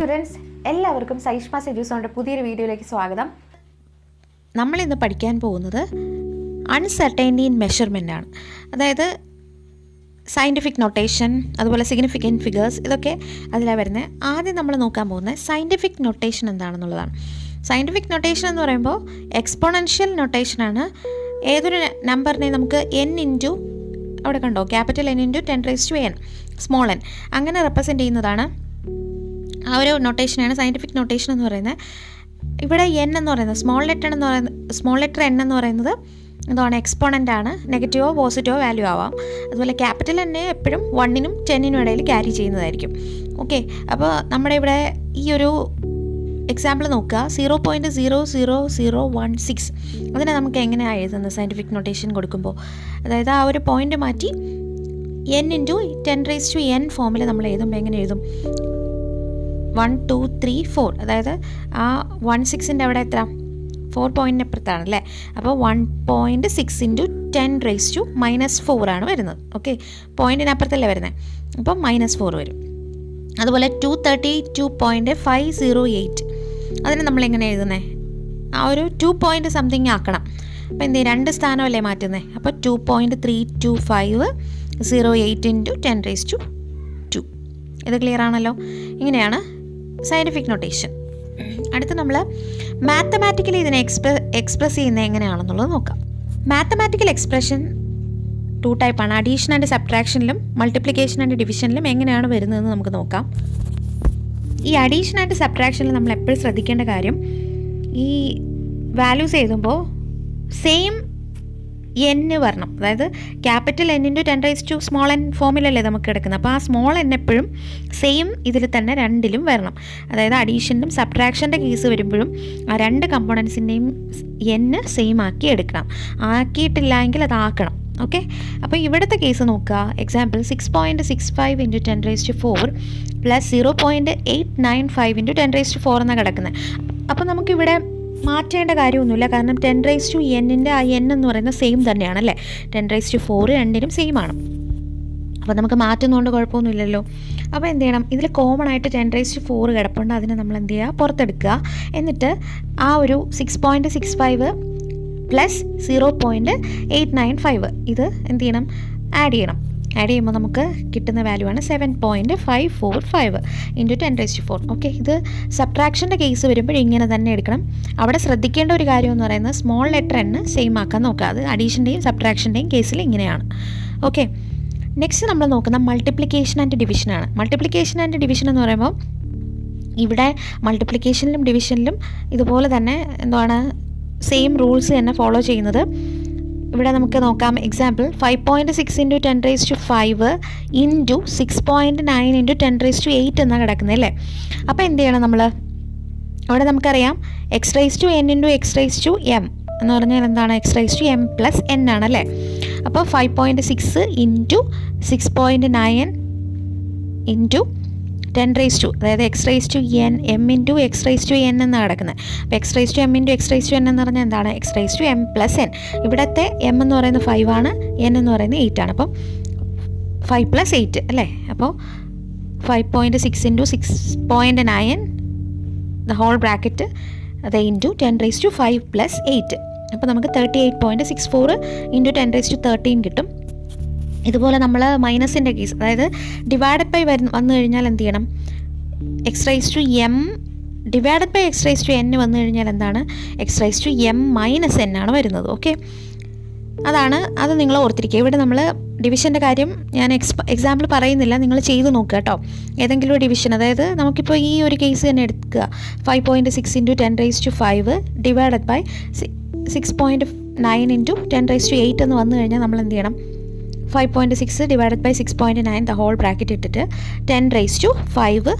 Students, എല്ലാവർക്കും സൈഷ്മാസ് എഡ്യൂസോണിൻ്റെ പുതിയൊരു വീഡിയോയിലേക്ക് സ്വാഗതം. നമ്മളിന്ന് പഠിക്കാൻ പോകുന്നത് അൺസർട്ടൈനിറ്റി ഇൻ മെഷർമെൻ്റ് ആണ്. അതായത് സയൻറ്റിഫിക് നൊട്ടേഷൻ, അതുപോലെ സിഗ്നിഫിക്കൻറ്റ് ഫിഗേഴ്സ്, ഇതൊക്കെ അതിലാണ് വരുന്നത്. ആദ്യം നമ്മൾ നോക്കാൻ പോകുന്നത് സയൻറ്റിഫിക് നൊട്ടേഷൻ എന്താണെന്നുള്ളതാണ്. സയൻറ്റിഫിക് നൊട്ടേഷൻ എന്ന് പറയുമ്പോൾ എക്സ്പോണൻഷ്യൽ നൊട്ടേഷനാണ്. ഏതൊരു നമ്പറിനെ നമുക്ക് n ഇൻറ്റു, അവിടെ കണ്ടോ, capital N into 10⁻n, small n, അങ്ങനെ റെപ്രസെൻറ്റ് ചെയ്യുന്നതാണ്. ആ ഒരു നൊട്ടേഷനാണ് സയൻറ്റിഫിക് നൊട്ടേഷൻ എന്ന് പറയുന്നത്. ഇവിടെ n എന്ന് പറയുന്നത് സ്മോൾ ലെറ്റർ n എന്ന് പറയുന്നത് എന്താണ്, എക്സ്പോണൻ്റ് ആണ്. നെഗറ്റീവോ പോസിറ്റീവോ വാല്യൂ ആവാം. അതുപോലെ ക്യാപിറ്റൽ N എപ്പോഴും 1നും 10നും ഇടയിൽ ക്യാരി ചെയ്യുന്നതായിരിക്കും. ഓക്കെ, അപ്പോൾ നമ്മുടെ ഇവിടെ ഈ ഒരു എക്സാമ്പിൾ നോക്കുക, 0.00016. അതിനെ നമുക്ക് എങ്ങനെയാണ് എഴുതുന്നത് സയൻറ്റിഫിക് നൊട്ടേഷൻ കൊടുക്കുമ്പോൾ? അതായത് ആ ഒരു പോയിൻ്റ് മാറ്റി n ഇൻറ്റു 10⁻n ഫോമിൽ നമ്മൾ എഴുതുമ്പോൾ എങ്ങനെ എഴുതും? 1 2 3 4, അതായത് ആ 16ൻ്റെ അവിടെ എത്ര, 4 പോയിൻറ്റിന് അപ്പുറത്താണ് അല്ലേ. അപ്പോൾ 1.6 ഇൻറ്റു 10⁻⁻4 ആണ് വരുന്നത്. ഓക്കെ, പോയിൻറ്റിനപ്പുറത്തല്ലേ വരുന്നത്, അപ്പോൾ -4 വരും. അതുപോലെ 232.508, അതിന് നമ്മളെങ്ങനെ എഴുതുന്നത്? ആ ഒരു 2 പോയിൻറ്റ് സംതിങ് ആക്കണം. അപ്പോൾ എന്ത്, 2 സ്ഥാനമല്ലേ മാറ്റുന്നത്. അപ്പോൾ 2.32508 ഇൻറ്റു 10⁻². ഇത് ക്ലിയർ ആണല്ലോ. ഇങ്ങനെയാണ് സയൻറ്റിഫിക് നൊട്ടേഷൻ. അടുത്ത് നമ്മൾ മാത്തമാറ്റിക്കലി ഇതിനെ എക്സ്പ്രസ് ചെയ്യുന്നത് എങ്ങനെയാണെന്നുള്ളത് നോക്കാം. മാത്തമാറ്റിക്കൽ എക്സ്പ്രഷൻ 2 ടൈപ്പാണ്. അഡീഷൻ ആൻഡ് സബ്ട്രാക്ഷനിലും മൾട്ടിപ്ലിക്കേഷൻ ആൻഡ് ഡിവിഷനിലും എങ്ങനെയാണ് വരുന്നതെന്ന് നമുക്ക് നോക്കാം. ഈ അഡീഷൻ ആൻഡ് സബ്ട്രാക്ഷനിൽ നമ്മൾ എപ്പോഴും ശ്രദ്ധിക്കേണ്ട കാര്യം, ഈ വാല്യൂസ് എഴുതുമ്പോൾ സെയിം n വരണം. അതായത് capital N into 10⁻² small n ഫോമിലല്ലേ നമുക്ക് കിടക്കുന്നത്. അപ്പോൾ ആ സ്മോൾ n എപ്പോഴും സെയിം ഇതിൽ തന്നെ രണ്ടിലും വരണം. അതായത് അഡീഷനും സബ്ട്രാക്ഷൻ്റെ കേസ് വരുമ്പോഴും ആ 2 കമ്പോണൻസിൻ്റെയും n സെയിം ആക്കി എടുക്കണം. ആക്കിയിട്ടില്ല എങ്കിൽ അത് ആക്കണം. ഓക്കെ, അപ്പോൾ ഇവിടുത്തെ കേസ് നോക്കുക. എക്സാമ്പിൾ 6.65 ഇൻറ്റു 10⁻4 പ്ലസ് 0.895 ഇൻറ്റു 10⁻4 എന്നാണ് കിടക്കുന്നത്. അപ്പോൾ നമുക്കിവിടെ മാറ്റേണ്ട കാര്യമൊന്നുമില്ല, കാരണം 10⁻n ആ n എന്ന് പറയുന്നത് സെയിം തന്നെയാണല്ലേ. 10⁻4 രണ്ടിനും സെയിം ആണ്. അപ്പോൾ നമുക്ക് മാറ്റുന്നതുകൊണ്ട് കുഴപ്പമൊന്നുമില്ലല്ലോ. അപ്പോൾ എന്ത് ചെയ്യണം, ഇതിൽ കോമൺ ആയിട്ട് 10⁻4 കിടപ്പുണ്ട്. അതിനെ നമ്മൾ എന്ത് ചെയ്യുക, പുറത്തെടുക്കുക. എന്നിട്ട് ആ ഒരു 6.65 പ്ലസ് 0.895 ഇത് എന്ത് ചെയ്യണം, ആഡ് ചെയ്യണം. ആഡ് ചെയ്യുമ്പോൾ നമുക്ക് കിട്ടുന്ന വാല്യൂ ആണ് 7.545 ഇൻറ്റു 10⁻4. ഓക്കെ, ഇത് സബ്ട്രാക്ഷൻ്റെ കേസ് വരുമ്പോൾ ഇങ്ങനെ തന്നെ എടുക്കണം. അവിടെ ശ്രദ്ധിക്കേണ്ട ഒരു കാര്യം എന്ന് പറയുന്നത് സ്മോൾ ലെറ്റർ n സെയിം ആക്കാൻ നോക്കുക. അത് അഡീഷൻ്റെയും സബ്ട്രാക്ഷൻ്റെയും കേസിൽ ഇങ്ങനെയാണ്. ഓക്കെ, നെക്സ്റ്റ് നമ്മൾ നോക്കുന്ന മൾട്ടിപ്ലിക്കേഷൻ ആൻഡ് ഡിവിഷനാണ്. മൾട്ടിപ്ലിക്കേഷൻ ആൻഡ് ഡിവിഷൻ എന്ന് പറയുമ്പോൾ ഇവിടെ മൾട്ടിപ്ലിക്കേഷനിലും ഡിവിഷനിലും ഇതുപോലെ തന്നെ എന്താണ്, സെയിം റൂൾസ് തന്നെ ഫോളോ ചെയ്യുന്നത്. ഇവിടെ നമുക്ക് നോക്കാം. എക്സാമ്പിൾ 5.6 ഇൻറ്റു 10⁻5 ഇൻറ്റു 6.9 ഇൻറ്റു 10⁻8 എന്നാണ് കിടക്കുന്നത് അല്ലേ. അപ്പോൾ എന്ത് ചെയ്യണം നമ്മൾ? അവിടെ നമുക്കറിയാം x⁻n ഇൻറ്റു x⁻m എന്ന് പറഞ്ഞാൽ എന്താണ്, x⁻m പ്ലസ് n ആണല്ലേ. അപ്പോൾ 5.6 ഇൻറ്റു 6.9 ഇൻറ്റു 10⁻², അതായത് x⁻n m ഇൻറ്റു x⁻n എന്നാണ് കിടക്കുന്നത്. അപ്പോൾ x⁻m ഇൻറ്റു x⁻n എന്ന് പറഞ്ഞാൽ എന്താണ്, x⁻m പ്ലസ് n. ഇവിടുത്തെ m എന്ന് പറയുന്നത് 5 ആണ്, n എന്ന് പറയുന്നത് 8 ആണ്. അപ്പം 5 + 8 അല്ലേ. അപ്പോൾ 5.6 ഇൻറ്റു 6.9 ദ ഹോൾ ബ്രാക്കറ്റ്, അത് ഇൻറ്റു 10⁻5 പ്ലസ് 8. അപ്പോൾ നമുക്ക് 38.64 ഇൻറ്റു 10⁻13 കിട്ടും. ഇതുപോലെ നമ്മൾ മൈനസിൻ്റെ കേസ്, അതായത് ഡിവൈഡഡ് ബൈ വന്നു കഴിഞ്ഞാൽ എന്ത് ചെയ്യണം, x⁻m ഡിവൈഡഡ് ബൈ x⁻n വന്നു കഴിഞ്ഞാൽ എന്താണ്, x⁻m മൈനസ് n ആണ് വരുന്നത്. ഓക്കെ, അത് നിങ്ങൾ ഓർത്തിരിക്കുക. ഇവിടെ നമ്മൾ ഡിവിഷൻ്റെ കാര്യം ഞാൻ എക്സാമ്പിൾ പറയുന്നില്ല, നിങ്ങൾ ചെയ്ത് നോക്കുക കേട്ടോ. ഏതെങ്കിലും ഒരു ഡിവിഷൻ, അതായത് നമുക്കിപ്പോൾ ഈ ഒരു കേസ് തന്നെ എടുക്കുക, 5.6 ഇൻറ്റു 10⁻5 ഡിവൈഡഡ് ബൈ 6.9 ഇൻറ്റു 10⁻8 എന്ന് വന്നു കഴിഞ്ഞാൽ നമ്മൾ എന്ത് ചെയ്യണം, 5.6 divided by 6.9 the whole bracket ഇട്ടിട്ട് 10⁻5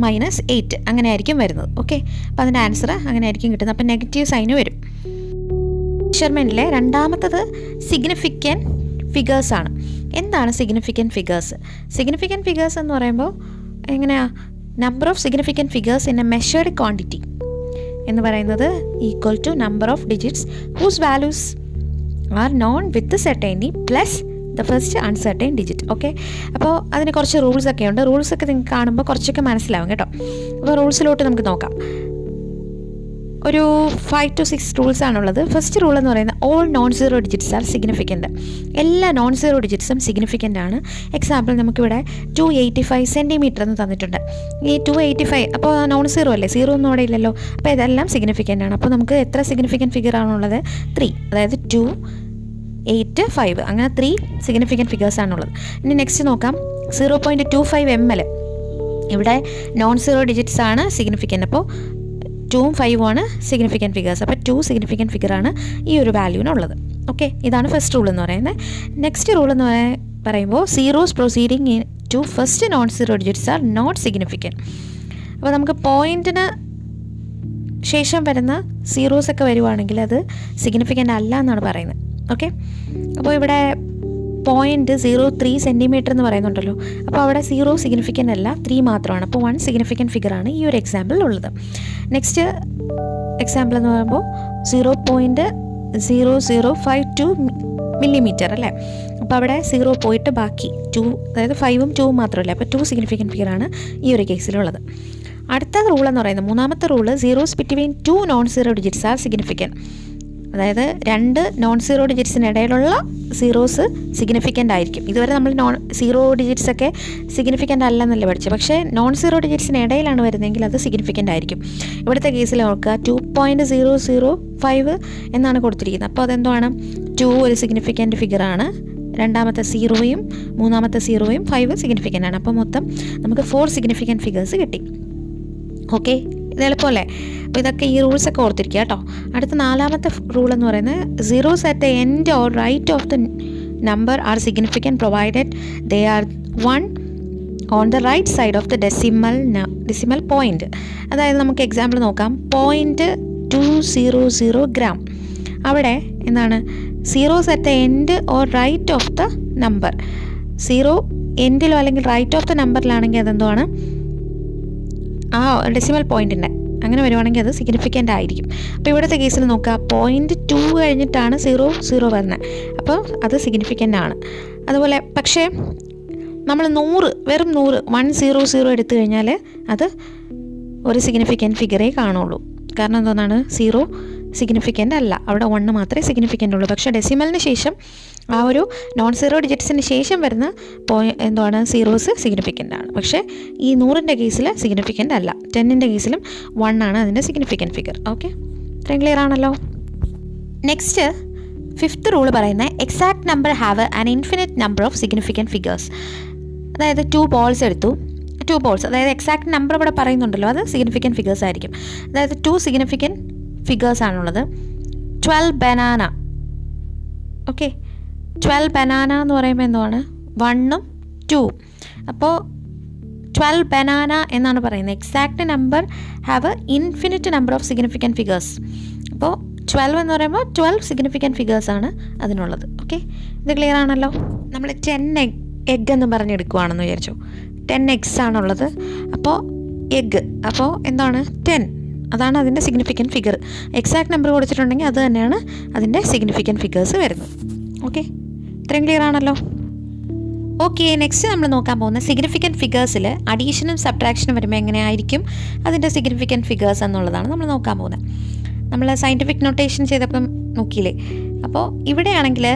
മൈനസ് 8 അങ്ങനെ ആയിരിക്കും വരുന്നത്. ഓക്കെ, അപ്പോൾ അതിൻ്റെ ആൻസർ അങ്ങനെ ആയിരിക്കും കിട്ടുന്നത്. അപ്പോൾ നെഗറ്റീവ് സൈന് വരും. മെഷർമെൻറ്റിലെ രണ്ടാമത്തത് സിഗ്നിഫിക്കൻറ്റ് ഫിഗേഴ്സ് ആണ്. എന്താണ് സിഗ്നിഫിക്കൻറ്റ് ഫിഗേഴ്സ്? സിഗ്നിഫിക്കൻറ്റ് ഫിഗേഴ്സ് എന്ന് പറയുമ്പോൾ എങ്ങനെയാണ്, number of significant figures in a measured quantity എന്ന് പറയുന്നത് equal to number of digits whose values are known with certainty plus the first uncertain digit. Okay, അപ്പോൾ അതിന് കുറച്ച് റൂൾസൊക്കെ ഉണ്ട്. റൂൾസൊക്കെ നിങ്ങൾക്ക് കാണുമ്പോൾ കുറച്ചൊക്കെ മനസ്സിലാവും കേട്ടോ. അപ്പോൾ റൂൾസിലോട്ട് നമുക്ക് നോക്കാം. ഒരു 5 to 6 റൂൾസ് ആണുള്ളത്. ഫസ്റ്റ് റൂൾ എന്ന് പറയുന്നത് all non zero digits are significant. എല്ലാ നോൺ സീറോ ഡിജിറ്റ്സും സിഗ്നിഫിക്കൻ്റ് ആണ്. എക്സാമ്പിൾ നമുക്കിവിടെ 285 സെൻറ്റിമീറ്റർ എന്ന് തന്നിട്ടുണ്ട്. ഈ 285 അപ്പോൾ നോൺ സീറോ അല്ലേ, സീറോ ഒന്നും അവിടെ ഇല്ലല്ലോ. അപ്പോൾ ഇതെല്ലാം സിഗ്നിഫിക്കൻ്റ് ആണ്. അപ്പോൾ നമുക്ക് എത്ര സിഗ്നിഫിക്കൻറ്റ് ഫിഗർ ആണുള്ളത്? 3, അതായത് 2, 8, 5 അങ്ങനെ 3 സിഗ്നിഫിക്കൻറ്റ് ഫിഗേഴ്സ് ആണുള്ളത്. ഇനി നെക്സ്റ്റ് നോക്കാം. 0.25 ml. ഇവിടെ നോൺ സീറോ ഡിജിറ്റ്സ് ആണ് സിഗ്നിഫിക്കൻ്റ്. അപ്പോൾ 2ഉം 5ഉം ആണ് സിഗ്നിഫിക്കൻറ്റ് ഫിഗേഴ്സ്. അപ്പോൾ 2 സിഗ്നിഫിക്കൻറ്റ് ഫിഗറാണ് ഈ ഒരു വാല്യൂവിനുള്ളത്. ഓക്കെ, ഇതാണ് ഫസ്റ്റ് റൂൾ എന്ന് പറയുന്നത്. നെക്സ്റ്റ് റൂൾ എന്ന് പറയുമ്പോൾ zeros preceding to first non zero digits are not significant. അപ്പോൾ നമുക്ക് പോയിൻറ്റിന് ശേഷം വരുന്ന സീറോസൊക്കെ വരുവാണെങ്കിൽ അത് സിഗ്നിഫിക്കൻ്റ് അല്ല എന്നാണ് പറയുന്നത്. ഓക്കെ, അപ്പോൾ ഇവിടെ 0.03 സെൻറ്റിമീറ്റർ എന്ന് പറയുന്നുണ്ടല്ലോ. അപ്പോൾ അവിടെ 0 സിഗ്നിഫിക്കൻ്റ് അല്ല, 3 മാത്രമാണ്. അപ്പോൾ 1 സിഗ്നിഫിക്കൻറ്റ് ഫിഗറാണ് ഈ ഒരു എക്സാമ്പിളിൽ ഉള്ളത്. നെക്സ്റ്റ് എക്സാമ്പിൾ എന്ന് പറയുമ്പോൾ 0.0052 മില്ലിമീറ്റർ അല്ലേ. അപ്പോൾ അവിടെ 0 പോയിട്ട് ബാക്കി 2, അതായത് 5ഉം 2ഉം മാത്രമല്ല. അപ്പോൾ 2 സിഗ്നിഫിക്കൻറ്റ് ഫിഗറാണ് ഈ ഒരു കേസിലുള്ളത്. അടുത്ത റൂൾ എന്ന് പറയുന്നത്, മൂന്നാമത്തെ rule, zeros between 2 non zero digits are significant. അതായത് 2 നോൺ സീറോ ഡിജിറ്റ്സിനിടയിലുള്ള സീറോസ് സിഗ്നിഫിക്കൻ്റ് ആയിരിക്കും. ഇതുവരെ നമ്മൾ സീറോ ഡിജിറ്റ്സൊക്കെ സിഗ്നിഫിക്കൻ്റ് അല്ലെന്നല്ലേ പഠിച്ചത്. പക്ഷേ നോൺ സീറോ ഡിജിറ്റ്സിനിടയിലാണ് വരുന്നതെങ്കിൽ അത് സിഗ്നിഫിക്കൻ്റ് ആയിരിക്കും. ഇവിടുത്തെ കേസിൽ ഓർക്കുക 2.005 എന്നാണ് കൊടുത്തിരിക്കുന്നത്. അപ്പോൾ അതെന്താണ്? 2 ഒരു സിഗ്നിഫിക്കൻ്റ് ഫിഗറാണ്, രണ്ടാമത്തെ 0യും മൂന്നാമത്തെ 0യും 5 സിഗ്നിഫിക്കൻ്റ് ആണ്. അപ്പോൾ മൊത്തം നമുക്ക് 4 സിഗ്നിഫിക്കൻറ്റ് ഫിഗേഴ്സ് കിട്ടി. ഓക്കെ, ഇത് എളുപ്പമല്ലേ? അപ്പോൾ ഇതൊക്കെ ഈ റൂൾസൊക്കെ ഓർത്തിരിക്കുക കേട്ടോ. അടുത്ത നാലാമത്തെ റൂൾ എന്ന് പറയുന്നത് zeros at the end or right of the number are significant provided they are 1 on the right side of the decimal point. അതായത് നമുക്ക് എക്സാമ്പിൾ നോക്കാം. 0.200 ഗ്രാം. അവിടെ എന്താണ്? Zeros at the end or right of the number. 0 എൻഡിലോ അല്ലെങ്കിൽ right of the നമ്പറിലാണെങ്കിൽ അതെന്താണ്? ആ decimal പോയിൻറ്റിൻ്റെ അങ്ങനെ വരുവാണെങ്കിൽ അത് സിഗ്നിഫിക്കൻ്റ് ആയിരിക്കും. അപ്പോൾ ഇവിടുത്തെ കേസിൽ നോക്കുക, 0.2 കഴിഞ്ഞിട്ടാണ് 0 വരുന്നത്. അപ്പോൾ അത് സിഗ്നിഫിക്കൻ്റ് ആണ്. അതുപോലെ പക്ഷേ നമ്മൾ 100, വെറും 100 എടുത്തു കഴിഞ്ഞാൽ അത് ഒരു സിഗ്നിഫിക്കൻറ്റ് ഫിഗറേ കാണുള്ളൂ. കാരണം എന്താണ്? 0 സിഗ്നിഫിക്കൻ്റ് അല്ല, അവിടെ 1 മാത്രമേ സിഗ്നിഫിക്കൻ്റ് ഉള്ളൂ. പക്ഷേ ഡെസിമലിന് ശേഷം ആ ഒരു നോൺ സീറോ ഡിജിറ്റ്സിന് ശേഷം വരുന്ന എന്താണ് സീറോസ് സിഗ്നിഫിക്കൻ്റ് ആണ്. പക്ഷേ ഈ 100ൻ്റെ കേസിൽ സിഗ്നിഫിക്കൻ്റ് അല്ല. 10ൻ്റെ കേസിലും 1 ആണ് അതിൻ്റെ സിഗ്നിഫിക്കൻറ്റ് ഫിഗർ. ഓക്കെ, ഇത്രയും ക്ലിയർ ആണല്ലോ. നെക്സ്റ്റ് 5th റൂൾ പറയുന്നത് exact number have an infinite number of significant figures. അതായത് 2 ബോൾസ് എടുത്തു. 2 ബോൾസ്, അതായത് എക്സാക്ട് നമ്പർ ഇവിടെ പറയുന്നുണ്ടല്ലോ, അത് സിഗ്നിഫിക്കൻറ്റ് ഫിഗേഴ്സ് ആയിരിക്കും. അതായത് 2 സിഗ്നിഫിക്കൻറ്റ് ഫിഗേഴ്സ് ആണുള്ളത്. 12 ബനാന. ഓക്കെ, 12 ബനാന എന്ന് പറയുമ്പോൾ എന്താണ്? 1ഉം 2ഉം. അപ്പോൾ 12 ബനാന എന്നാണ് പറയുന്നത്. Exact number have infinite number of significant figures. അപ്പോൾ 12 എന്ന് പറയുമ്പോൾ 12 സിഗ്നിഫിക്കൻറ്റ് ഫിഗേഴ്സാണ് അതിനുള്ളത്. ഓക്കെ, ഇത് ക്ലിയർ ആണല്ലോ. നമ്മൾ 10 എഗ് എന്ന് പറഞ്ഞെടുക്കുകയാണെന്ന് വിചാരിച്ചു. 10 eggs ആണുള്ളത്. അപ്പോൾ എഗ്, അപ്പോൾ എന്താണ്? 10, അതാണ് അതിൻ്റെ സിഗ്നിഫിക്കൻറ്റ് ഫിഗർ. എക്സാക്ട് നമ്പർ കൊടുത്തിട്ടുണ്ടെങ്കിൽ അത് തന്നെയാണ് അതിൻ്റെ സിഗ്നിഫിക്കൻറ്റ് ഫിഗേഴ്സ് വരുന്നത്. ഓക്കെ, ഇത്രയും ക്ലിയർ ആണല്ലോ. ഓക്കെ, നെക്സ്റ്റ് നമ്മൾ നോക്കാൻ പോകുന്ന സിഗ്നിഫിക്കൻറ്റ് ഫിഗേഴ്സിൽ അഡീഷനും സബ്ട്രാക്ഷനും വരുമ്പോൾ എങ്ങനെയായിരിക്കും അതിൻ്റെ സിഗ്നിഫിക്കൻറ്റ് ഫിഗേഴ്സ് എന്നുള്ളതാണ് നമ്മൾ നോക്കാൻ പോകുന്നത്. നമ്മൾ സയൻറ്റിഫിക് നൊട്ടേഷൻ ചെയ്തപ്പം നോക്കിയില്ലേ? അപ്പോൾ ഇവിടെയാണെങ്കിൽ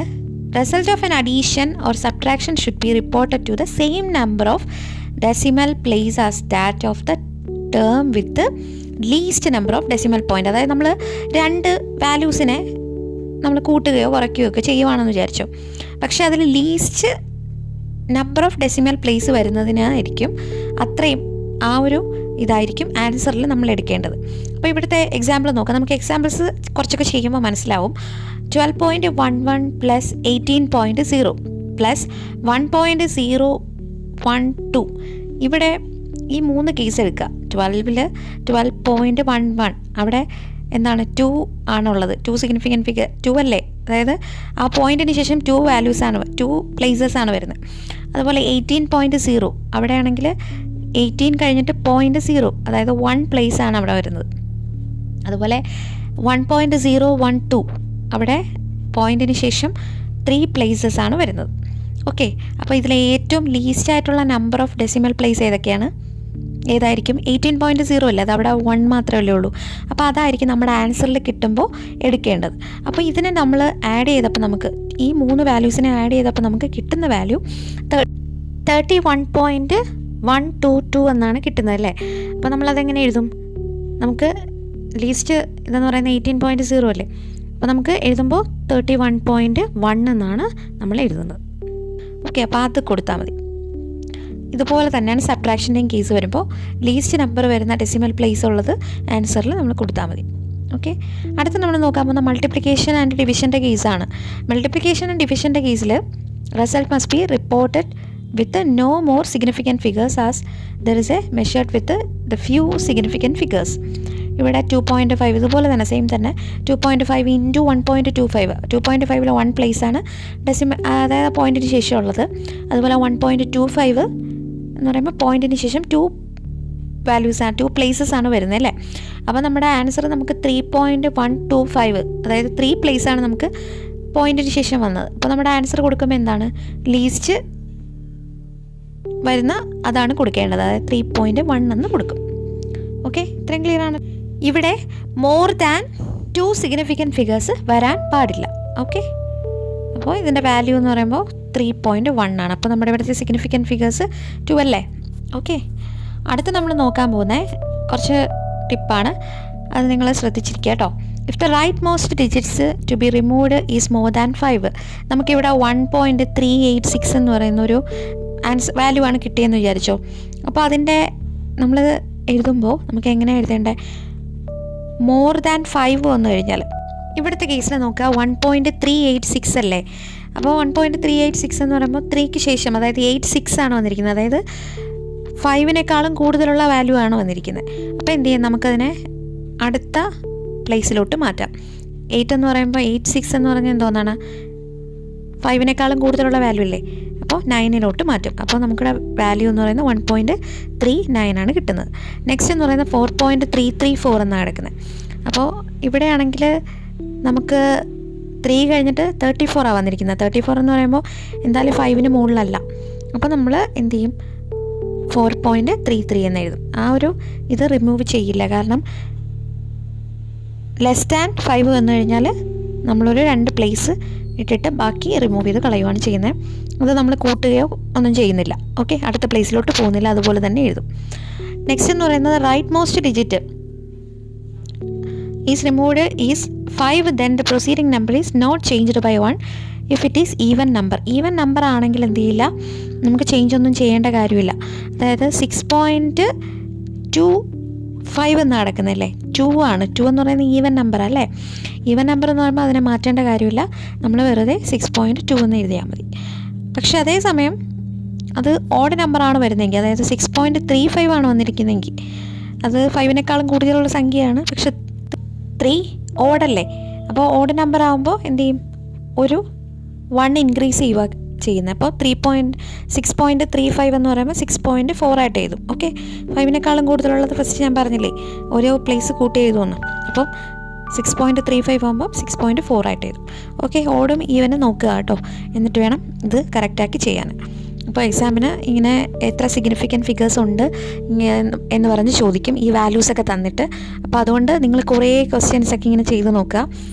result of an addition or subtraction should be reported to the same number of decimal place as that of the term with least number of decimal point. അതായത് നമ്മൾ 2 വാല്യൂസിനെ നമ്മൾ കൂട്ടുകയോ കുറയ്ക്കുകയോ ഒക്കെ ചെയ്യുവാണെന്ന് വിചാരിച്ചു. പക്ഷേ അതിൽ least number of decimal place വരുന്നതിനായിരിക്കും അത്രയും ആ ഒരു ഇതായിരിക്കും ആൻസറിൽ നമ്മൾ എടുക്കേണ്ടത്. അപ്പോൾ ഇവിടുത്തെ എക്സാമ്പിൾ നോക്കാം. നമുക്ക് എക്സാമ്പിൾസ് കുറച്ചൊക്കെ ചെയ്യുമ്പോൾ മനസ്സിലാവും. 12.11 പ്ലസ് 18.0 പ്ലസ് 1.012. ഇവിടെ ഈ 3 കേസ് എടുക്കുക. 12ൽ 12.11 അവിടെ എന്താണ്? 2 ആണുള്ളത്. 2 സിഗ്നിഫിക്കൻറ്റ് ഫിഗർ 2 അല്ലേ? അതായത് ആ പോയിൻറ്റിന് ശേഷം 2 വാല്യൂസാണ്, 2 പ്ലേസസ് ആണ് വരുന്നത്. അതുപോലെ 18.0 അവിടെയാണെങ്കിൽ 18 കഴിഞ്ഞിട്ട് 0.0, അതായത് 1 പ്ലേസ് ആണ് അവിടെ വരുന്നത്. അതുപോലെ 1.012 അവിടെ പോയിൻറ്റിന് ശേഷം 3 പ്ലേസസ് ആണ് വരുന്നത്. ഓക്കെ, അപ്പോൾ ഇതിലെ ഏറ്റവും ലീസ്റ്റ് ആയിട്ടുള്ള നമ്പർ ഓഫ് ഡെസിമൽ പ്ലേസ് ഏതായിരിക്കും? 18.0 അല്ലേ, അത് അവിടെ 1 മാത്രമല്ലേ ഉള്ളൂ. അപ്പോൾ അതായിരിക്കും നമ്മുടെ ആൻസറിൽ കിട്ടുമ്പോൾ എടുക്കേണ്ടത്. അപ്പോൾ ഇതിനെ നമ്മൾ ആഡ് ചെയ്തപ്പോൾ നമുക്ക് ഈ 3 വാല്യൂസിനെ ആഡ് ചെയ്തപ്പോൾ നമുക്ക് കിട്ടുന്ന വാല്യൂ 31.122 എന്നാണ് കിട്ടുന്നത് അല്ലേ. അപ്പോൾ നമ്മളതെങ്ങനെ എഴുതും? നമുക്ക് ലീസ്റ്റ് ഇതെന്ന് പറയുന്നത് 18.0 അല്ലേ, അപ്പോൾ നമുക്ക് എഴുതുമ്പോൾ 31.1 എന്നാണ് നമ്മൾ എഴുതുന്നത്. ഓക്കെ, അപ്പോൾ അത് കൊടുത്താൽ മതി. ഇതുപോലെ തന്നെയാണ് സബ്ട്രാക്ഷൻ്റെയും കേസ് വരുമ്പോൾ ലീസ്റ്റ് നമ്പർ വരുന്ന ഡെസിമൽ പ്ലേസ് ഉള്ളത് ആൻസറിൽ നമ്മൾ കൊടുത്താൽ മതി. ഓക്കെ, അടുത്ത് നമ്മൾ നോക്കാൻ പോകുന്ന മൾട്ടിപ്ലിക്കേഷൻ ആൻഡ് ഡിവിഷൻ്റെ കേസാണ്. മൾട്ടിപ്ലിക്കേഷൻ ആൻഡ് ഡിവിഷൻ്റെ കേസിൽ result must be reported with no more significant figures as there is a measured with the few significant figures. ഇവിടെ 2.5 ഇതുപോലെ തന്നെ സെയിം തന്നെ 2.5 ഇൻറ്റു 1.25. 2.5 1 പ്ലേസ് ആണ് ഡെസിമൽ, അതായത് പോയിൻറ്റിന് ശേഷം ഉള്ളത്. അതുപോലെ 1.25 എന്ന് പറയുമ്പോൾ പോയിൻറ്റിന് ശേഷം 2 വാല്യൂസാണ്, 2 പ്ലേസസ് ആണ് വരുന്നത് അല്ലേ. അപ്പോൾ നമ്മുടെ ആൻസർ നമുക്ക് 3.125, അതായത് 3 പ്ലേസ് ആണ് നമുക്ക് പോയിൻറ്റിന് ശേഷം വന്നത്. അപ്പോൾ നമ്മുടെ ആൻസർ കൊടുക്കുമ്പോൾ എന്താണ്? ലീസ്റ്റ് വരുന്ന അതാണ് കൊടുക്കേണ്ടത്, അതായത് 3.1 എന്ന് കൊടുക്കും. ഓക്കെ, ഇത്രയും ക്ലിയർ ആണ്. ഇവിടെ മോർ ദാൻ 2 സിഗ്നിഫിക്കൻറ്റ് ഫിഗേഴ്സ് വരാൻ പാടില്ല. ഓക്കെ, അപ്പോൾ ഇതിൻ്റെ വാല്യൂ എന്ന് പറയുമ്പോൾ 3.1 ആണ്. അപ്പോൾ നമ്മുടെ ഇവിടുത്തെ സിഗ്നിഫിക്കൻറ്റ് ഫിഗേഴ്സ് 2 അല്ലേ. ഓക്കെ, അടുത്ത് നമ്മൾ നോക്കാൻ പോകുന്ന കുറച്ച് ടിപ്പാണ്, അത് നിങ്ങൾ ശ്രദ്ധിച്ചിരിക്കുക കേട്ടോ. If the right most digits to be removed is more than 5, നമുക്കിവിടെ 1.386 എന്ന് പറയുന്നൊരു വാല്യൂ ആണ് കിട്ടിയെന്ന് വിചാരിച്ചോ. അപ്പോൾ അതിൻ്റെ നമ്മൾ എഴുതുമ്പോൾ നമുക്ക് എങ്ങനെ എഴുതേണ്ടത്? മോർ ദാൻ 5 വന്നു കഴിഞ്ഞാൽ ഇവിടുത്തെ കേസിൽ നോക്കുക 1.386 അല്ലേ. അപ്പോൾ 1.386 എന്ന് പറയുമ്പോൾ 3ക്ക് ശേഷം, അതായത് 86 ആണ് വന്നിരിക്കുന്നത്, അതായത് 5-നേക്കാളും കൂടുതലുള്ള വാല്യൂ ആണ് വന്നിരിക്കുന്നത്. അപ്പോൾ എന്ത് ചെയ്യും? നമുക്കതിനെ അടുത്ത പ്ലേസിലോട്ട് മാറ്റാം. 8 എന്ന് പറയുമ്പോൾ 86 എന്ന് പറഞ്ഞാൽ എന്തോന്നാണ്? 5-നേക്കാളും കൂടുതലുള്ള വാല്യൂ അല്ലേ. അപ്പോൾ 9-ലോട്ട് മാറ്റും. അപ്പോൾ നമുക്കിവിടെ വാല്യൂ എന്ന് പറയുന്നത് 1.39 ആണ് കിട്ടുന്നത്. നെക്സ്റ്റ് എന്ന് പറയുന്നത് 4.334 എന്നാണ് കിടക്കുന്നത്. അപ്പോൾ ഇവിടെയാണെങ്കിൽ നമുക്ക് 3 കഴിഞ്ഞിട്ട് 34 ആണ് വന്നിരിക്കുന്നത്. 34 എന്ന് പറയുമ്പോൾ എന്തായാലും 5-ന് മുകളിലല്ല. അപ്പോൾ നമ്മൾ എന്ത് ചെയ്യും? 4.33 എന്ന് എഴുതും. ആ ഒരു ഇത് റിമൂവ് ചെയ്യില്ല, കാരണം ലെസ് ദാൻ 5 വന്നു കഴിഞ്ഞാൽ നമ്മളൊരു 2 പ്ലേസ് ഇട്ടിട്ട് ബാക്കി റിമൂവ് ചെയ്ത് കളയുകയാണ് ചെയ്യുന്നത്. അത് നമ്മൾ കൂട്ടുകയോ ഒന്നും ചെയ്യുന്നില്ല. ഓക്കെ, അടുത്ത പ്ലേസിലോട്ട് പോകുന്നില്ല, അതുപോലെ തന്നെ എഴുതും. നെക്സ്റ്റ് എന്ന് പറയുന്നത് right most digit is removed is 5, then the preceding number is not changed by 1 if it is even number. Even number ആണെങ്കിൽ എന്ത് ചെയ്യില്ല, നമുക്ക് ചേഞ്ച് ഒന്നും ചെയ്യേണ്ട കാര്യമില്ല. അതായത് 6.25 എന്ന് നടക്കുന്നില്ലേ, 2 ആണ്. 2 എന്ന് പറയുന്നത് ഈവൻ നമ്പർ അല്ലേ. ഈവൻ നമ്പർ എന്ന് പറയുമ്പോൾ അതിനെ മാറ്റേണ്ട കാര്യമില്ല, നമ്മൾ വെറുതെ 6.2 എന്ന് എഴുതിയാൽ മതി. പക്ഷേ അതേസമയം അത് ഓഡ് നമ്പറാണ് വരുന്നതെങ്കിൽ, അതായത് 6.35 ആണ് വന്നിരിക്കുന്നതെങ്കിൽ, അത് 5-നേക്കാളും കൂടുതലുള്ള സംഖ്യയാണ്, പക്ഷെ 3 ഓഡല്ലേ. അപ്പോൾ ഓഡ് നമ്പർ ആകുമ്പോൾ എന്ത് ചെയ്യും? ഒരു 1 ഇൻക്രീസ് ചെയ്യുന്നത്. അപ്പോൾ 6.35 എന്ന് പറയുമ്പോൾ 6.4 ആയിട്ട് എഴുതും. ഓക്കെ, 5-നേക്കാളും കൂടുതലുള്ളത് ഫസ്റ്റ് ഞാൻ പറഞ്ഞില്ലേ, ഓരോ പ്ലേസ് കൂട്ടി എഴുതുമെന്ന്. അപ്പം 6.35 ആകുമ്പോൾ 6.4 ആയിട്ട് എഴുതും. ഓക്കെ, ഓടും ഈവനും നോക്കുക കേട്ടോ, എന്നിട്ട് വേണം ഇത് കറക്റ്റാക്കി ചെയ്യാൻ. അപ്പോൾ എക്സാമിന് ഇങ്ങനെ എത്ര സിഗ്നിഫിക്കൻറ്റ് ഫിഗേഴ്സ് ഉണ്ട് എന്ന് പറഞ്ഞ് ചോദിക്കും, ഈ വാല്യൂസൊക്കെ തന്നിട്ട്. അപ്പോൾ അതുകൊണ്ട് നിങ്ങൾ കുറേ ക്വസ്റ്റ്യൻസൊക്കെ ഇങ്ങനെ ചെയ്ത് നോക്കുക.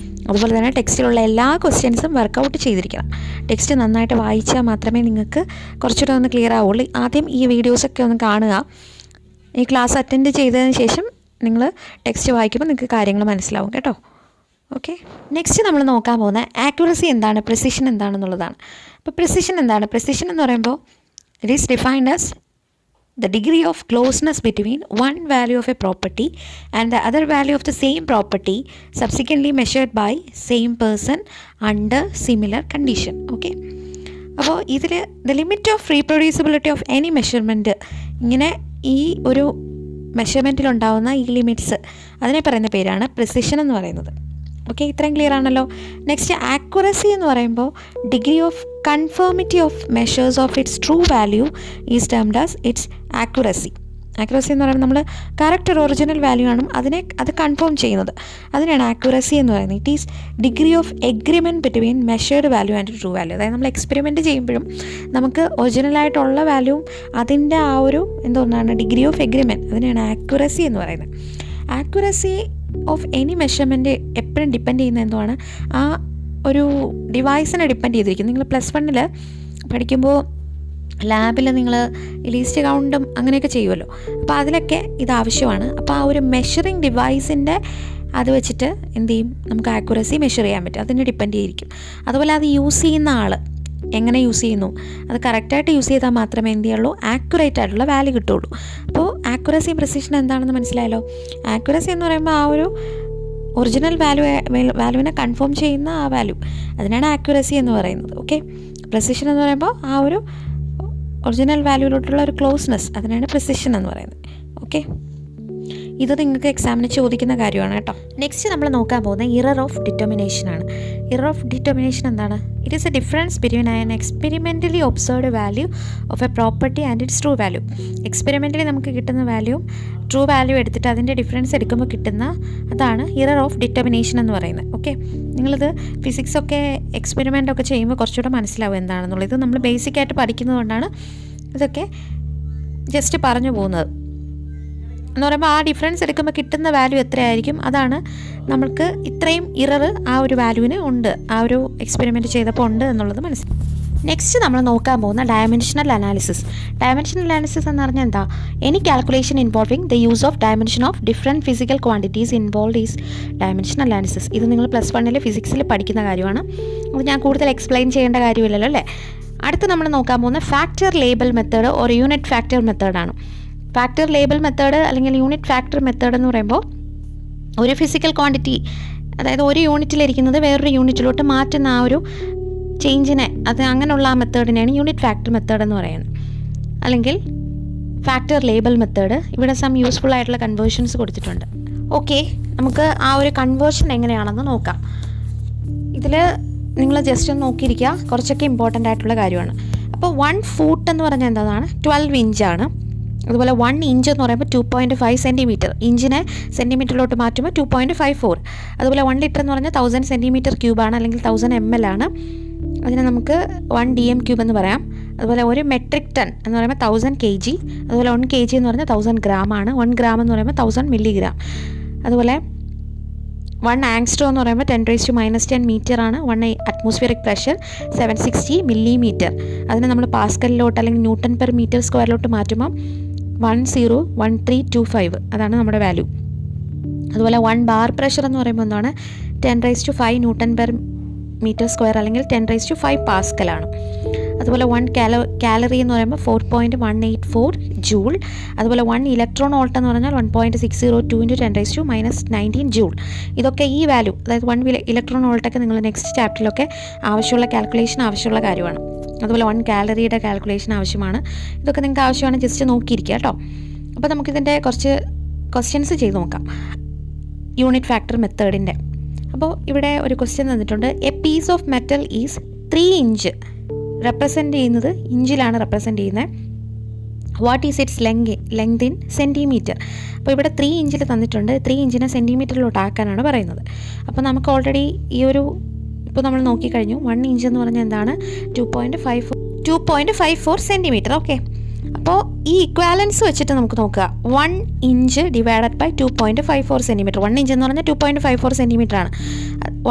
അതുപോലെ തന്നെ ടെക്സ്റ്റിലുള്ള എല്ലാ ക്വസ്റ്റ്യൻസും വർക്കൗട്ട് ചെയ്തിരിക്കണം. ടെക്സ്റ്റ് നന്നായിട്ട് വായിച്ചാൽ മാത്രമേ നിങ്ങൾക്ക് കുറച്ചുകൂടെ ഒന്ന് ക്ലിയർ ആവുള്ളൂ. ആദ്യം ഈ വീഡിയോസൊക്കെ ഒന്ന് കാണുക. ഈ ക്ലാസ് അറ്റൻഡ് ചെയ്തതിന് ശേഷം നിങ്ങൾ ടെക്സ്റ്റ് വായിക്കുമ്പോൾ നിങ്ങൾക്ക് കാര്യങ്ങൾ മനസ്സിലാവും കേട്ടോ. ഓക്കെ, നെക്സ്റ്റ് നമ്മൾ നോക്കാൻ പോകുന്ന ആക്യുറസി എന്താണ്, പ്രിസിഷൻ എന്താണെന്നുള്ളതാണ്. അപ്പോൾ പ്രിസിഷൻ എന്താണ്? പ്രിസിഷൻ എന്ന് പറയുമ്പോൾ it is defined as the degree of closeness between one value of a property and the other value of the same property subsequently measured by same person under similar condition. Okay, അപ്പോൾ ഇതിൽ the limit of reproducibility of any measurement, ഇങ്ങനെ ഈ ഒരു മെഷർമെൻറ്റിലുണ്ടാവുന്ന ഈ limits, അതിനെ പറയുന്ന പേരാണ് precision എന്ന് പറയുന്നത്. ഓക്കെ, ഇത്രയും ക്ലിയർ ആണല്ലോ. നെക്സ്റ്റ് ആക്യുറസി എന്ന് പറയുമ്പോൾ degree of conformity of measures of its true value is termed as it's accuracy. Accuracy എന്ന് പറയുമ്പോൾ നമ്മൾ കറക്റ്റ് ഒറിജിനൽ വാല്യൂ ആണ് അത് കൺഫേം ചെയ്യുന്നത്. അതിനാണ് ആക്യുറസി എന്ന് പറയുന്നത്. It is degree of agreement between measured value and true value. അതായത് നമ്മൾ എക്സ്പെരിമെൻറ്റ് ചെയ്യുമ്പോഴും നമുക്ക് ഒറിജിനലായിട്ടുള്ള വാല്യൂവും അതിൻ്റെ ആ ഒരു എന്താണ് ഡിഗ്രി ഓഫ് എഗ്രിമെൻറ്റ്, അതിനാണ് ആക്യുറസി എന്ന് പറയുന്നത്. ആക്യുറസി ഓഫ് എനി മെഷർമെൻറ്റ് എപ്പോഴും ഡിപ്പെൻഡ് ചെയ്യുന്ന എന്താണ്, ആ ഒരു ഡിവൈസിനെ ഡിപ്പെൻഡ് ചെയ്തിരിക്കും. നിങ്ങൾ +1 പഠിക്കുമ്പോൾ ലാബിൽ നിങ്ങൾ ലീസ്റ്റ് കൗണ്ടും അങ്ങനെയൊക്കെ ചെയ്യുമല്ലോ, അപ്പോൾ അതിലൊക്കെ ഇത് ആവശ്യമാണ്. അപ്പോൾ ആ ഒരു മെഷറിങ് ഡിവൈസിൻ്റെ അത് വെച്ചിട്ട് എന്ത് ചെയ്യും, നമുക്ക് ആക്യുറസി മെഷർ ചെയ്യാൻ പറ്റും, അതിനെ ഡിപ്പെൻഡ് ചെയ്തിരിക്കും. അതുപോലെ അത് യൂസ് ചെയ്യുന്ന ആൾ എങ്ങനെ യൂസ് ചെയ്യുന്നു, അത് കറക്റ്റായിട്ട് യൂസ് ചെയ്താൽ മാത്രമേ എന്ത് ചെയ്യുള്ളൂ, ആക്യുറേറ്റ് ആയിട്ടുള്ള വാല്യൂ കിട്ടുള്ളൂ. അപ്പോൾ ആക്യുറസി പ്രിസിഷൻ എന്താണെന്ന് മനസ്സിലായല്ലോ. ആക്യുറസി എന്ന് പറയുമ്പോൾ ആ ഒരു ഒറിജിനൽ വാല്യൂവിനെ കൺഫേം ചെയ്യുന്ന ആ വാല്യൂ, അതിനാണ് ആക്യുറസി എന്ന് പറയുന്നത്. ഓക്കെ, പ്രിസിഷൻ എന്ന് പറയുമ്പോൾ ആ ഒരു ഒറിജിനൽ വാല്യൂയിലോട്ടുള്ള ഒരു ക്ലോസ്നെസ്, അതിനാണ് പ്രിസിഷൻ എന്ന് പറയുന്നത്. ഓക്കെ, ഇത് നിങ്ങൾക്ക് എക്സാമിന് ചോദിക്കുന്ന കാര്യമാണ് കേട്ടോ. നെക്സ്റ്റ് നമ്മൾ നോക്കാൻ പോകുന്ന ഇറർ ഓഫ് ഡിറ്റർമിനേഷൻ ആണ്. ഇറർ ഓഫ് ഡിറ്റർമിനേഷൻ എന്താണ്? It is A difference between an experimentally observed value of A property and it's true value. Experimentally നമുക്ക് കിട്ടുന്ന വാല്യൂവും ട്രൂ വാല്യൂ എടുത്തിട്ട് അതിൻ്റെ ഡിഫറൻസ് എടുക്കുമ്പോൾ കിട്ടുന്ന അതാണ് ഇറർ ഓഫ് ഡിറ്റർമിനേഷൻ എന്ന് പറയുന്നത്. ഓക്കെ, നിങ്ങളിത് ഫിസിക്സൊക്കെ എക്സ്പെരിമെൻ്റൊക്കെ ചെയ്യുമ്പോൾ കുറച്ചുകൂടെ മനസ്സിലാവും എന്താണെന്നുള്ളത്. ഇത് നമ്മൾ ബേസിക്കായിട്ട് പഠിക്കുന്നതുകൊണ്ടാണ് ഇതൊക്കെ ജസ്റ്റ് പറഞ്ഞു പോകുന്നത്. എന്ന് പറയുമ്പോൾ ആ ഡിഫറൻസ് എടുക്കുമ്പോൾ കിട്ടുന്ന വാല്യൂ എത്രയായിരിക്കും, അതാണ് നമുക്ക് ഇത്രയും ഇറർ ആ ഒരു വാല്യൂവിന് ഉണ്ട്, ആ ഒരു എക്സ്പെരിമെൻറ്റ് ചെയ്തപ്പോൾ ഉണ്ട് എന്നുള്ളത് മനസ്സിലാവും. നെക്സ്റ്റ് നമ്മൾ നോക്കാൻ പോകുന്ന ഡയമെൻഷണൽ അനാലിസിസ്. ഡയമെൻഷണൽ അനാലിസിസ് എന്ന് പറഞ്ഞാൽ എന്താ? Any calculation involving the use of dimension of different physical quantities involve is dimensional analysis. ഇത് നിങ്ങൾ +1 ഫിസിക്സിൽ പഠിക്കുന്ന കാര്യമാണ്, അത് ഞാൻ കൂടുതൽ എക്സ്പ്ലെയിൻ ചെയ്യേണ്ട കാര്യമില്ലല്ലോ അല്ലേ. അടുത്ത് നമ്മൾ നോക്കാൻ പോകുന്ന factor label method or unit factor മെത്തേഡാണ്. ഫാക്ടർ ലേബൽ മെത്തേഡ് അല്ലെങ്കിൽ യൂണിറ്റ് ഫാക്ടർ മെത്തേഡ് എന്ന് പറയുമ്പോൾ ഒരു ഫിസിക്കൽ ക്വാണ്ടിറ്റി, അതായത് ഒരു യൂണിറ്റിലിരിക്കുന്നത് വേറൊരു യൂണിറ്റിലോട്ട് മാറ്റുന്ന ആ ഒരു ചേഞ്ചിനെ, അത് അങ്ങനെയുള്ള ആ മെത്തേഡിനെയാണ് യൂണിറ്റ് ഫാക്ടർ മെത്തേഡ് എന്ന് പറയുന്നത്, അല്ലെങ്കിൽ ഫാക്ടർ ലേബൽ മെത്തേഡ്. ഇവിടെ യൂസ്ഫുൾ ആയിട്ടുള്ള കൺവേർഷൻസ് കൊടുത്തിട്ടുണ്ട്. ഓക്കെ, നമുക്ക് ആ ഒരു കൺവേർഷൻ എങ്ങനെയാണെന്ന് നോക്കാം. ഇതിൽ നിങ്ങൾ ജസ്റ്റ് ഒന്ന് നോക്കിയിരിക്കുക, കുറച്ചൊക്കെ ഇമ്പോർട്ടൻ്റ് ആയിട്ടുള്ള കാര്യമാണ്. അപ്പോൾ 1 ഫൂട്ട് എന്ന് പറഞ്ഞാൽ എന്താണ്? 12 ഇഞ്ചാണ്. അതുപോലെ 1 ഇഞ്ച് എന്ന് പറയുമ്പോൾ 2.5 സെൻറ്റിമീറ്റർ. ഇഞ്ചിനെ സെൻറ്റിമീറ്ററിലോട്ട് മാറ്റുമ്പോൾ 2.54. അതുപോലെ 1 ലിറ്റർ എന്ന് പറഞ്ഞാൽ 1000 സെൻറ്റിമീറ്റർ ക്യൂബാണ്, അല്ലെങ്കിൽ 1000 ml ആണ്. അതിനെ നമുക്ക് 1 dm³ എന്ന് പറയാം. അതുപോലെ ഒരു മെട്രിക് ടൺ എന്ന് പറയുമ്പോൾ 1000 kg. അതുപോലെ 1 kg എന്ന് പറഞ്ഞാൽ 1000 ഗ്രാമാണ്. 1 ഗ്രാം എന്ന് പറയുമ്പോൾ 1000 മില്ലിഗ്രാം. അതുപോലെ 1 ആങ്സ്ട്രോ എന്ന് പറയുമ്പോൾ 10⁻⁻10 മീറ്റർ ആണ്. 1 അറ്റ്മോസ്ഫിയറിക് പ്രഷർ 760 മില്ലിമീറ്റർ. അതിനെ നമ്മൾ പാസ്കലിലോട്ട് അല്ലെങ്കിൽ ന്യൂട്ടൺ പെർ മീറ്റർ സ്ക്വയറിലോട്ട് മാറ്റുമ്പോൾ 101325 അതാണ് നമ്മുടെ വാല്യൂ. അതുപോലെ 1 ബാർ പ്രഷർ എന്ന് പറയുമ്പോൾ എന്താണ്? 10⁵5 ന്യൂട്ടൺ പെർ മീറ്റർ സ്ക്വയർ അല്ലെങ്കിൽ 10⁵5 പാസ്കലാണ്. അതുപോലെ 1 കാലറി എന്ന് പറയുമ്പോൾ 4.184 ജൂൾ. അതുപോലെ 1 ഇലക്ട്രോൺ വോൾട്ട് എന്ന് പറഞ്ഞാൽ 1.602 × 10⁻⁹ ജൂൾ. ഇതൊക്കെ ഈ വാല്യൂ, അതായത് 1 ഇലക്ട്രോൺ വോൾട്ടൊക്കെ നിങ്ങൾ നെക്സ്റ്റ് ചാപ്റ്ററിലൊക്കെ ആവശ്യമുള്ള കാൽക്കുലേഷൻ ആവശ്യമുള്ള കാര്യമാണ്. അതുപോലെ 1 കാലറിയുടെ കാൽക്കുലേഷൻ ആവശ്യമാണ്. ഇതൊക്കെ നിങ്ങൾക്ക് ആവശ്യമാണ്, ജസ്റ്റ് നോക്കിയിരിക്കുക കേട്ടോ. അപ്പോൾ നമുക്കിതിൻ്റെ കുറച്ച് ക്വസ്റ്റ്യൻസ് ചെയ്ത് നോക്കാം യൂണിറ്റ് ഫാക്ടർ മെത്തേഡിൻ്റെ. അപ്പോൾ ഇവിടെ ഒരു ക്വസ്റ്റ്യൻ തന്നിട്ടുണ്ട്. A piece of metal is 3 inch represent ചെയ്യുന്നത് ഇഞ്ചിലാണ് റെപ്രസെൻറ്റ് ചെയ്യുന്നത്. What is its length in centimetre. അപ്പോൾ ഇവിടെ 3 ഇഞ്ചിൽ തന്നിട്ടുണ്ട്. 3 ഇഞ്ചിനെ സെൻറ്റിമീറ്ററിലോട്ട് ആക്കാനാണ് പറയുന്നത്. അപ്പോൾ നമുക്ക് ഓൾറെഡി ഈ ഒരു ഇപ്പോൾ നമ്മൾ നോക്കിക്കഴിഞ്ഞു. 1 ഇഞ്ച് എന്ന് പറഞ്ഞാൽ എന്താണ്? 2.54 സെൻറ്റിമീറ്റർ. ഓക്കെ, അപ്പോൾ ഈ ഇക്വാലൻസ് വെച്ചിട്ട് നമുക്ക് നോക്കുക. 1 inch divided by 2.54 centimetre. 1 inch എന്ന് പറഞ്ഞാൽ 2.54 സെൻറ്റിമീറ്റർ ആണ്.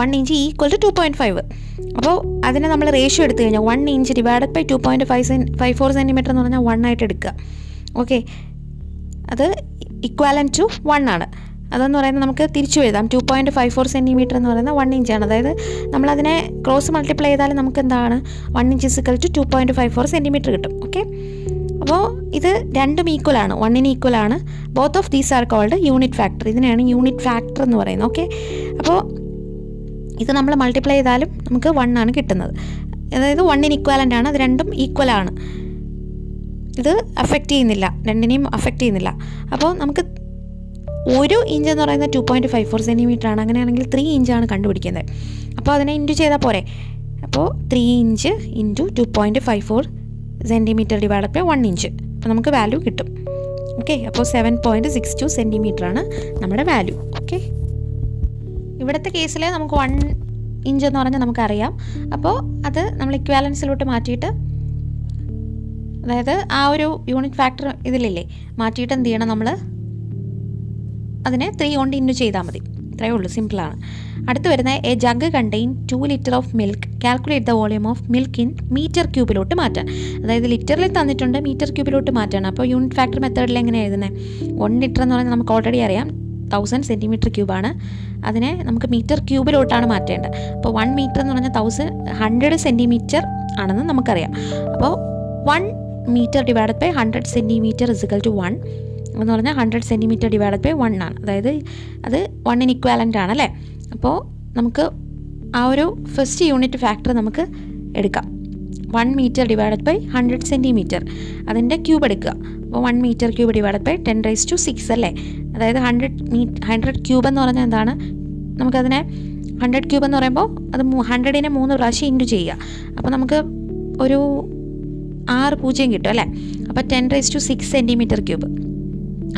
1 ഇഞ്ച് ഈക്വൽ ടു 2.5. അപ്പോൾ അതിനെ നമ്മൾ റേഷ്യോ എടുത്തു കഴിഞ്ഞാൽ 1 ഇഞ്ച് ഡിവൈഡഡ് ബൈ 2.54 സെൻറ്റിമീറ്റർ എന്ന് പറഞ്ഞാൽ 1 ആയിട്ട് എടുക്കുക. ഓക്കെ, അത് ഇക്വാലൻ ടു 1 ആണ്. അതെന്ന് പറയുന്നത് നമുക്ക് തിരിച്ചു എഴുതാം. 2.54 സെൻറ്റിമീറ്റർ എന്ന് പറയുന്നത് 1 ഇഞ്ചാണ്. അതായത് നമ്മളതിനെ ക്രോസ് മൾട്ടിപ്ലൈ ചെയ്താൽ നമുക്ക് എന്താണ്? 1 ഇഞ്ച് ഇക്വൽ ടു 2.54 സെൻറ്റിമീറ്റർ കിട്ടും. ഓക്കെ, അപ്പോൾ ഇത് രണ്ടും ഈക്വലാണ്, 1 ഈക്വലാണ്. Both of these are called unit factor. ഇതിനെയാണ് യൂണിറ്റ് ഫാക്ടർ എന്ന് പറയുന്നത്. ഓക്കെ, അപ്പോൾ ഇത് നമ്മൾ മൾട്ടിപ്ലൈ ചെയ്താലും നമുക്ക് 1 ആണ് കിട്ടുന്നത്. അതായത് 1 ഇക്വാലൻ്റ് ആണ്, അത് രണ്ടും ഈക്വലാണ്. ഇത് അഫക്റ്റ് ചെയ്യുന്നില്ല, രണ്ടിനെയും അഫക്റ്റ് ചെയ്യുന്നില്ല. അപ്പോൾ നമുക്ക് 1 ഇഞ്ച് എന്ന് പറയുന്നത് 2.54 സെൻറ്റിമീറ്റർ ആണ്. അങ്ങനെയാണെങ്കിൽ 3 ഇഞ്ചാണ് കണ്ടുപിടിക്കുന്നത്. അപ്പോൾ അതിനെ ഇൻറ്റു ചെയ്താൽ പോരെ. അപ്പോൾ 3 inch into 2.54 centimetre divide by 1 inch. അപ്പോൾ നമുക്ക് വാല്യൂ കിട്ടും. ഓക്കെ, അപ്പോൾ 7.62 സെൻറ്റിമീറ്ററാണ് നമ്മുടെ വാല്യൂ. ഓക്കെ, ഇവിടുത്തെ കേസിൽ നമുക്ക് 1 ഇഞ്ച് എന്ന് പറഞ്ഞാൽ നമുക്കറിയാം. അപ്പോൾ അത് നമ്മൾ ഇക്വാലൻസിലോട്ട് മാറ്റിയിട്ട്, അതായത് ആ ഒരു യൂണിറ്റ് ഫാക്ടർ ഇതിലില്ലേ മാറ്റിയിട്ട് എന്ത് ചെയ്യണം, നമ്മൾ അതിനെ 3 കൊണ്ട് ഇൻറ്റു ചെയ്താൽ മതി. ഇത്രയേ ഉള്ളൂ, സിമ്പിളാണ്. അടുത്ത് വരുന്ന a jug contain 2 litre of milk, calculate the volume of milk in metre ക്യൂബിലോട്ട് മാറ്റാൻ. അതായത് ലിറ്ററിൽ തന്നിട്ടുണ്ട്, മീറ്റർ ക്യൂബിലോട്ട് മാറ്റാണ്. അപ്പോൾ യൂണിറ്റ് ഫാക്ടർ മെത്തേഡിൽ എങ്ങനെയാണ് എഴുതുന്നത്? 1 ലിറ്റർ എന്ന് പറഞ്ഞാൽ നമുക്ക് ഓൾറെഡി അറിയാം 1000 സെൻറ്റിമീറ്റർ ക്യൂബാണ്. അതിനെ നമുക്ക് മീറ്റർ ക്യൂബിലോട്ടാണ് മാറ്റേണ്ടത്. അപ്പോൾ 1 മീറ്റർ എന്ന് പറഞ്ഞാൽ 100 സെൻറ്റിമീറ്റർ ആണെന്ന് നമുക്കറിയാം. അപ്പോൾ 1 metre divided by 100 centimetre is equal to 1 എന്ന് പറഞ്ഞാൽ 100 സെൻറ്റിമീറ്റർ ഡിവൈഡഡ് ബൈ 1 ആണ്. അതായത് അത് 1 ഇക്വാലൻ്റ് ആണല്ലേ. അപ്പോൾ നമുക്ക് ആ ഒരു ഫസ്റ്റ് യൂണിറ്റ് ഫാക്ടർ നമുക്ക് എടുക്കാം. 1 മീറ്റർ ഡിവൈഡഡ് ബൈ 100 സെൻറ്റിമീറ്റർ, അതിൻ്റെ ക്യൂബ് എടുക്കുക. അപ്പോൾ 1 മീറ്റർ ക്യൂബ് ഡിവൈഡഡ് ബൈ 10⁻⁶ അല്ലേ. അതായത് 100 ക്യൂബ് എന്ന് പറഞ്ഞാൽ എന്താണ്, നമുക്കതിനെ 100 ക്യൂബ് എന്ന് പറയുമ്പോൾ അത് 100നെ 3 പ്രാവശ്യം ഇൻറ്റു ചെയ്യുക. അപ്പോൾ നമുക്ക് ഒരു 6 കിട്ടും അല്ലേ. അപ്പോൾ 10⁻⁶ സെൻറ്റിമീറ്റർ ക്യൂബ്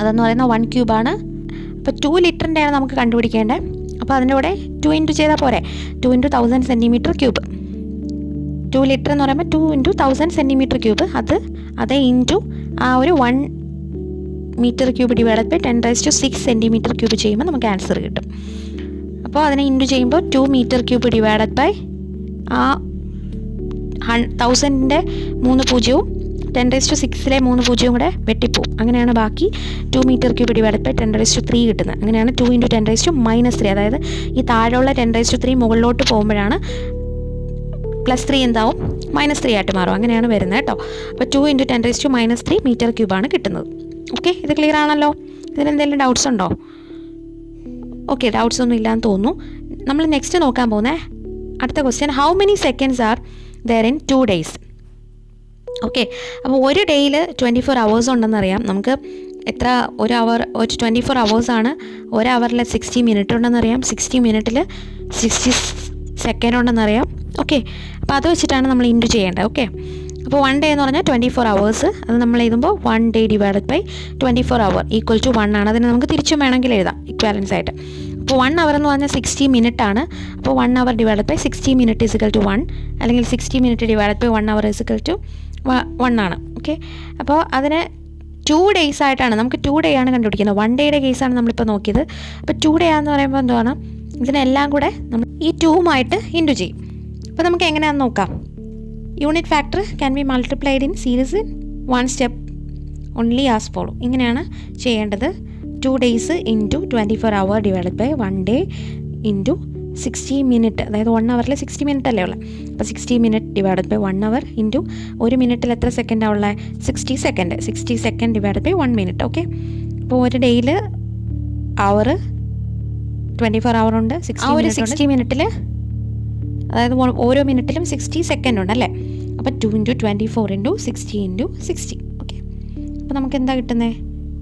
അതെന്ന് പറയുന്നത് 1 ക്യൂബാണ്. അപ്പോൾ 2 ലിറ്ററിൻ്റെയാണ് നമുക്ക് കണ്ടുപിടിക്കേണ്ടത്. അപ്പോൾ അതിൻ്റെ കൂടെ 2 ഇൻറ്റു ചെയ്താൽ പോരെ, 2 × 1000 സെൻറ്റിമീറ്റർ ക്യൂബ്. 2 ലിറ്റർ എന്ന് പറയുമ്പോൾ 2 × 1000 സെൻറ്റിമീറ്റർ ക്യൂബ്, അത് ഇൻറ്റു ആ ഒരു 1 metre cube divided by 10⁻⁶ centimetre cube ചെയ്യുമ്പോൾ നമുക്ക് ആൻസർ കിട്ടും. അപ്പോൾ അതിനെ ഇൻറ്റു ചെയ്യുമ്പോൾ 2 മീറ്റർ ക്യൂബ് ഡിവൈഡഡ് ബൈ ആ 1000ൻ്റെ 3 പൂജ്യവും 10⁻⁶ 3 പൂജ്യവും കൂടെ വെട്ടിപ്പോവും. അങ്ങനെയാണ് ബാക്കി 2 മീറ്റർ ക്യൂബ് ഡിവൈഡഡ് ബൈ 10⁻³ കിട്ടുന്നത്. അങ്ങനെയാണ് 2 × 10⁻⁻3. അതായത് ഈ താഴെയുള്ള 10⁻³ മുകളിലോട്ട് പോകുമ്പോഴാണ് +3 എന്താവും, -3 ആയിട്ട് മാറും. അങ്ങനെയാണ് വരുന്നത് കേട്ടോ. അപ്പോൾ 2 × 10⁻³ മീറ്റർ ക്യൂബാണ് കിട്ടുന്നത്. ഓക്കെ, ഇത് ക്ലിയർ ആണല്ലോ. ഇതിനെന്തെങ്കിലും ഡൗട്ട്സ് ഉണ്ടോ? ഓക്കെ, ഡൗട്ട്സ് ഒന്നും ഇല്ലയെന്ന് തോന്നുന്നു. നമ്മൾ നെക്സ്റ്റ് നോക്കാൻ പോകുന്നത് അടുത്ത question, how many seconds are there in 2 days? Okay, അപ്പോൾ ഒരു ഡേയിൽ 24 hours ഉണ്ടെന്നറിയാം. നമുക്ക് എത്ര ഒരു 24 hours ആണ്. 1 hourൽ 60 minute ഉണ്ടെന്നറിയാം. 60 minute 60 second ഉണ്ടെന്നറിയാം. ഓക്കെ, അപ്പോൾ അത് വെച്ചിട്ടാണ് നമ്മൾ ഇൻറ്റു ചെയ്യേണ്ടത്. ഓക്കെ, അപ്പോൾ 1 day എന്ന് പറഞ്ഞാൽ 24 hours. അത് നമ്മൾ എഴുതുമ്പോൾ 1 day divided by 24 hour equal to 1 ആണ്. അതിന് നമുക്ക് തിരിച്ചും വേണമെങ്കിൽ എഴുതാം ഇക്വാലൻസ് ആയിട്ട്. അപ്പോൾ 1 hour എന്ന് പറഞ്ഞാൽ 60 minute ആണ്. അപ്പോൾ 1 hour divided by 60 minute is equal to 1, അല്ലെങ്കിൽ 60 minute divided by 1 hour is equal to 1 ആണ്. ഓക്കെ, അപ്പോൾ അതിന് 2 days ആയിട്ടാണ്, നമുക്ക് 2 day ആണ് കണ്ടുപിടിക്കുന്നത്. 1 dayയുടെ കേസാണ് നമ്മളിപ്പോൾ നോക്കിയത്. അപ്പോൾ 2 day ആണെന്ന് പറയുമ്പോൾ എന്താണ്, ഇതിനെല്ലാം കൂടെ നമ്മൾ ഈ 2 ഇൻറ്റു ചെയ്യും. അപ്പോൾ നമുക്ക് എങ്ങനെയാണെന്ന് നോക്കാം. Unit factor can be multiplied in series in 1 step only as follow. ഇങ്ങനെയാണ് ചെയ്യേണ്ടത്. 2 days into 24 hour divided by 1 day into 60 minute. അതായത് 1 hourൽ 60 minute അല്ലേ ഉള്ളത്. അപ്പോൾ 60 minute divided by 1 hour into 1 മിനിറ്റിൽ എത്ര സെക്കൻഡാണ് ഉള്ളത്, 60 second. 60 second divided by 1 minute. Okay, അപ്പോൾ ഒരു ഡേയിൽ അവർ 24 hour ഉണ്ട്. 60 മിനിറ്റിൽ, അതായത് ഓരോ മിനിറ്റിലും 60 second ഉണ്ട് അല്ലേ. അപ്പോൾ 2 × 24 × 60 × 60. ഓക്കെ, അപ്പോൾ നമുക്ക് എന്താ കിട്ടുന്നത്,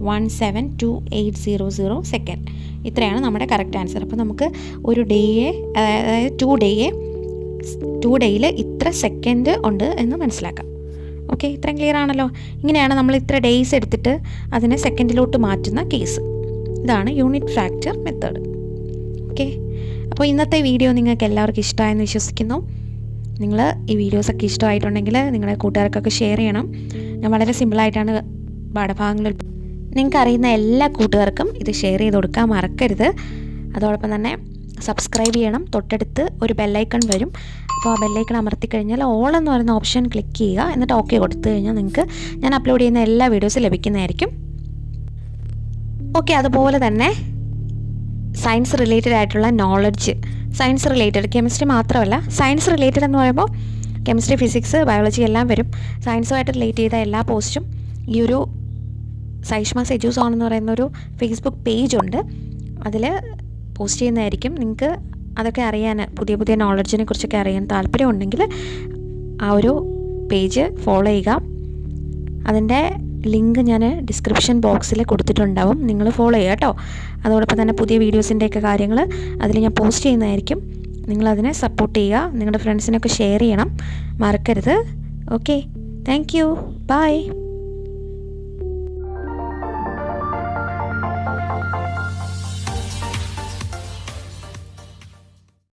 172,800 സെക്കൻഡ്. ഇത്രയാണ് നമ്മുടെ കറക്റ്റ് ആൻസർ. അപ്പോൾ നമുക്ക് ഒരു ഡേയെ, അതായത് 2 ഡേയിൽ ഇത്ര സെക്കൻഡ് ഉണ്ട് എന്ന് മനസ്സിലാക്കാം. ഓക്കെ, ഇത്രയും ക്ലിയർ ആണല്ലോ. ഇങ്ങനെയാണ് നമ്മൾ ഇത്ര ഡേയ്സ് എടുത്തിട്ട് അതിനെ സെക്കൻഡിലോട്ട് മാറ്റുന്ന കേസ്. ഇതാണ് യൂണിറ്റ് ഫാക്ടർ മെത്തേഡ്. ഓക്കെ, അപ്പോൾ ഇന്നത്തെ വീഡിയോ നിങ്ങൾക്ക് എല്ലാവർക്കും ഇഷ്ടമായെന്ന് വിശ്വസിക്കുന്നു. നിങ്ങൾ ഈ വീഡിയോസൊക്കെ ഇഷ്ടമായിട്ടുണ്ടെങ്കിൽ നിങ്ങളുടെ കൂട്ടുകാർക്കൊക്കെ ഷെയർ ചെയ്യണം. ഞാൻ വളരെ സിമ്പിളായിട്ടാണ് പാഠഭാഗങ്ങളിൽ, നിങ്ങൾക്ക് അറിയുന്ന എല്ലാ കൂട്ടുകാർക്കും ഇത് ഷെയർ ചെയ്ത് കൊടുക്കാൻ മറക്കരുത്. അതോടൊപ്പം തന്നെ സബ്സ്ക്രൈബ് ചെയ്യണം. തൊട്ടടുത്ത് ഒരു ബെല്ലൈക്കൺ വരും. അപ്പോൾ ആ ബെല്ലൈക്കൺ അമർത്തി കഴിഞ്ഞാൽ ഓൾ എന്ന് പറയുന്ന ഓപ്ഷൻ ക്ലിക്ക് ചെയ്യുക. എന്നിട്ട് ഓക്കെ കൊടുത്തു കഴിഞ്ഞാൽ നിങ്ങൾക്ക് ഞാൻ അപ്ലോഡ് ചെയ്യുന്ന എല്ലാ വീഡിയോസും ലഭിക്കുന്നതായിരിക്കും. ഓക്കെ, അതുപോലെ തന്നെ സയൻസ് റിലേറ്റഡ് ആയിട്ടുള്ള നോളജ്, സയൻസ് റിലേറ്റഡ്, കെമിസ്ട്രി മാത്രമല്ല, സയൻസ് റിലേറ്റഡ് എന്ന് പറയുമ്പോൾ കെമിസ്ട്രി, ഫിസിക്സ്, ബയോളജി എല്ലാം വരും. സയൻസുമായിട്ട് റിലേറ്റ് ചെയ്ത എല്ലാ പോസ്റ്റും ഈ ഒരു സൈഷ്മാസ് എഡ്യൂസോൺ എന്ന് പറയുന്നൊരു ഫേസ്ബുക്ക് പേജുണ്ട്, അതിൽ പോസ്റ്റ് ചെയ്യുന്നതായിരിക്കും. നിങ്ങൾക്ക് അതൊക്കെ അറിയാൻ, പുതിയ പുതിയ നോളജിനെ കുറിച്ചൊക്കെ അറിയാൻ താല്പര്യമുണ്ടെങ്കിൽ ആ ഒരു പേജ് ഫോളോ ചെയ്യുക. അതിൻ്റെ ലിങ്ക് ഞാൻ ഡിസ്ക്രിപ്ഷൻ ബോക്സിൽ കൊടുത്തിട്ടുണ്ടാവും, നിങ്ങൾ ഫോളോ ചെയ്യുക കേട്ടോ. അതോടൊപ്പം തന്നെ പുതിയ വീഡിയോസിൻ്റെയൊക്കെ കാര്യങ്ങൾ അതിൽ ഞാൻ പോസ്റ്റ് ചെയ്യുന്നതായിരിക്കും. നിങ്ങളതിനെ സപ്പോർട്ട് ചെയ്യുക. നിങ്ങളുടെ ഫ്രണ്ട്സിനൊക്കെ ഷെയർ ചെയ്യണം, മറക്കരുത്. Okay, thank you, by.